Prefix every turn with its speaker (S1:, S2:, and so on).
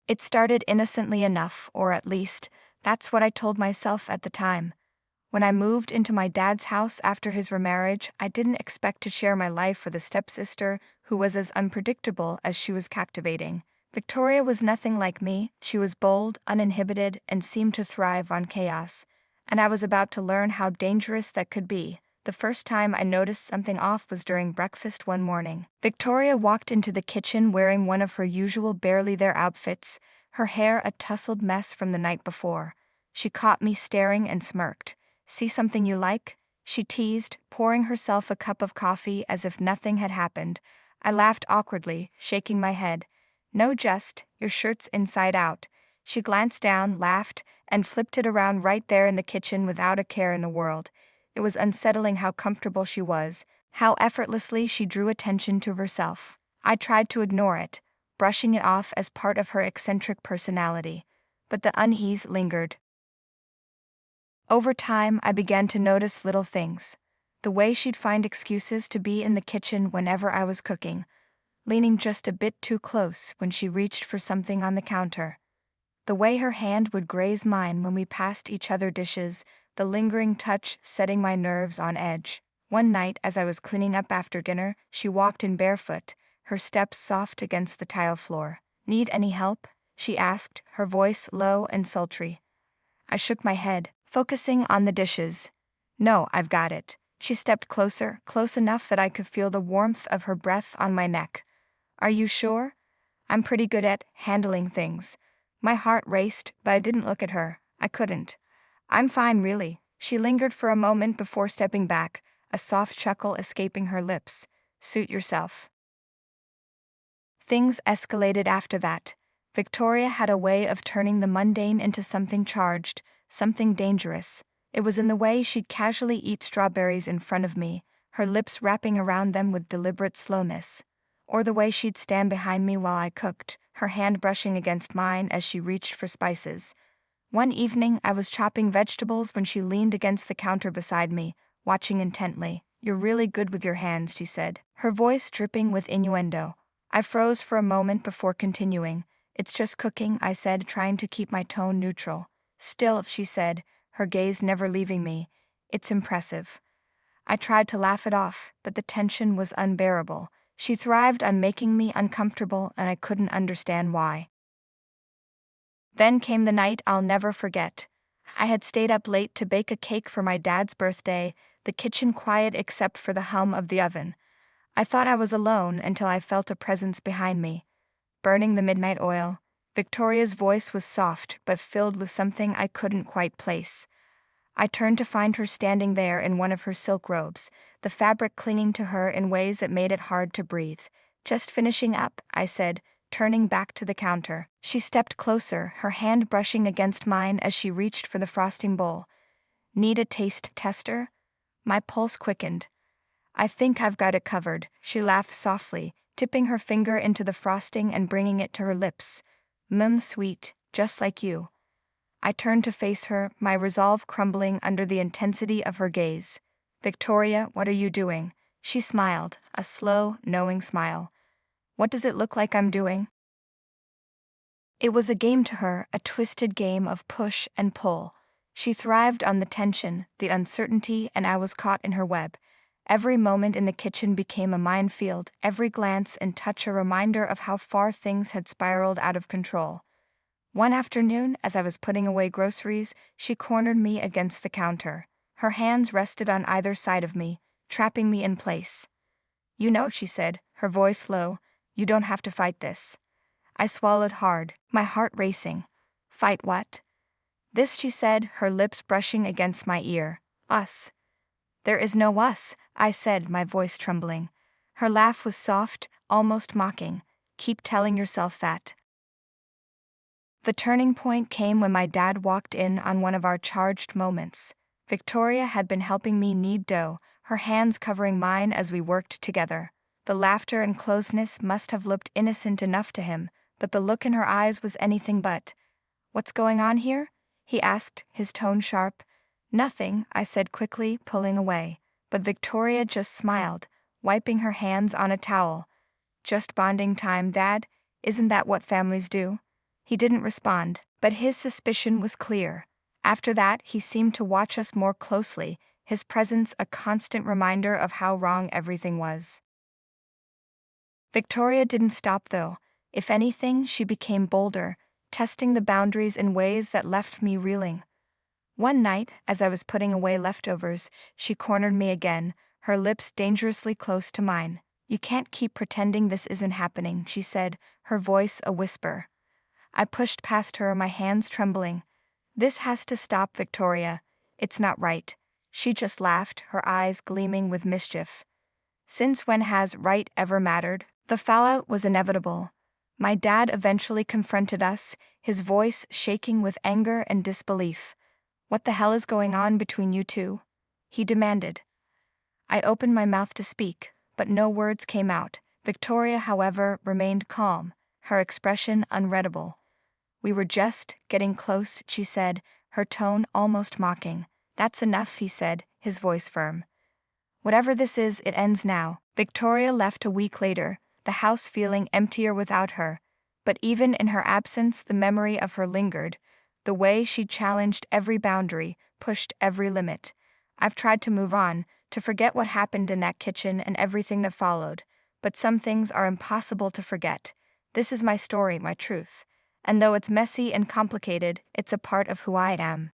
S1: It started innocently enough, or at least, that's what I told myself at the time. When I moved into my dad's house after his remarriage, I didn't expect to share my life with a stepsister who was as unpredictable as she was captivating. Victoria was nothing like me. She was bold, uninhibited, and seemed to thrive on chaos. And I was about to learn how dangerous that could be. The first time I noticed something off was during breakfast one morning. Victoria walked into the kitchen wearing one of her usual barely there outfits, her hair a tousled mess from the night before. She caught me staring and smirked. "See something you like?" she teased, pouring herself a cup of coffee as if nothing had happened. I laughed awkwardly, shaking my head. "No, just, your shirt's inside out." She glanced down, laughed, and flipped it around right there in the kitchen without a care in the world. It was unsettling how comfortable she was, how effortlessly she drew attention to herself. I tried to ignore it, brushing it off as part of her eccentric personality. But the unease lingered. Over time, I began to notice little things. The way she'd find excuses to be in the kitchen whenever I was cooking, leaning just a bit too close when she reached for something on the counter. The way her hand would graze mine when we passed each other dishes, the lingering touch setting my nerves on edge. One night, as I was cleaning up after dinner, she walked in barefoot, her steps soft against the tile floor. "Need any help?" she asked, her voice low and sultry. I shook my head, focusing on the dishes. "No, I've got it." She stepped closer, close enough that I could feel the warmth of her breath on my neck. "Are you sure?" "I'm pretty good at handling things." My heart raced, but I didn't look at her. I couldn't. "I'm fine, really." She lingered for a moment before stepping back, a soft chuckle escaping her lips. "Suit yourself." Things escalated after that. Victoria had a way of turning the mundane into something charged, something dangerous. It was in the way she'd casually eat strawberries in front of me, her lips wrapping around them with deliberate slowness. Or the way she'd stand behind me while I cooked, her hand brushing against mine as she reached for spices. One evening, I was chopping vegetables when she leaned against the counter beside me, watching intently. "You're really good with your hands," she said, her voice dripping with innuendo. I froze for a moment before continuing. "It's just cooking," I said, trying to keep my tone neutral. "Still," she said, her gaze never leaving me, "it's impressive." I tried to laugh it off, but the tension was unbearable. She thrived on making me uncomfortable, and I couldn't understand why. Then came the night I'll never forget. I had stayed up late to bake a cake for my dad's birthday, the kitchen quiet except for the hum of the oven. I thought I was alone until I felt a presence behind me. Burning the midnight oil, Victoria's voice was soft but filled with something I couldn't quite place. I turned to find her standing there in one of her silk robes, the fabric clinging to her in ways that made it hard to breathe. "Just finishing up," I said, turning back to the counter. She stepped closer, her hand brushing against mine as she reached for the frosting bowl. "Need a taste tester?" My pulse quickened. "I think I've got it covered," she laughed softly, tipping her finger into the frosting and bringing it to her lips. Sweet, just like you." I turned to face her, my resolve crumbling under the intensity of her gaze. "Victoria, what are you doing?" She smiled, a slow, knowing smile. "What does it look like I'm doing?" It was a game to her, a twisted game of push and pull. She thrived on the tension, the uncertainty, and I was caught in her web. Every moment in the kitchen became a minefield, every glance and touch a reminder of how far things had spiraled out of control. One afternoon, as I was putting away groceries, she cornered me against the counter. Her hands rested on either side of me, trapping me in place. "You know," she said, her voice low, "you don't have to fight this." I swallowed hard, my heart racing. "Fight what?" "This," she said, her lips brushing against my ear. "Us." "There is no us," I said, my voice trembling. Her laugh was soft, almost mocking. "Keep telling yourself that." The turning point came when my dad walked in on one of our charged moments. Victoria had been helping me knead dough, her hands covering mine as we worked together. The laughter and closeness must have looked innocent enough to him, but the look in her eyes was anything but. "What's going on here?" he asked, his tone sharp. "Nothing," I said quickly, pulling away. But Victoria just smiled, wiping her hands on a towel. "Just bonding time, Dad? Isn't that what families do?" He didn't respond, but his suspicion was clear. After that, he seemed to watch us more closely, his presence a constant reminder of how wrong everything was. Victoria didn't stop though. If anything, she became bolder, testing the boundaries in ways that left me reeling. One night, as I was putting away leftovers, she cornered me again, her lips dangerously close to mine. "You can't keep pretending this isn't happening," she said, her voice a whisper. I pushed past her, my hands trembling. "This has to stop, Victoria. It's not right." She just laughed, her eyes gleaming with mischief. Since when has right ever mattered? The fallout was inevitable. My dad eventually confronted us, his voice shaking with anger and disbelief. "What the hell is going on between you two?" he demanded. I opened my mouth to speak, but no words came out. Victoria, however, remained calm, her expression unreadable. "We were just getting close," she said, her tone almost mocking. "That's enough," he said, his voice firm. "Whatever this is, it ends now." Victoria left a week later, the house feeling emptier without her. But even in her absence, the memory of her lingered. The way she challenged every boundary, pushed every limit. I've tried to move on, to forget what happened in that kitchen and everything that followed. But some things are impossible to forget. This is my story, my truth. And though it's messy and complicated, it's a part of who I am.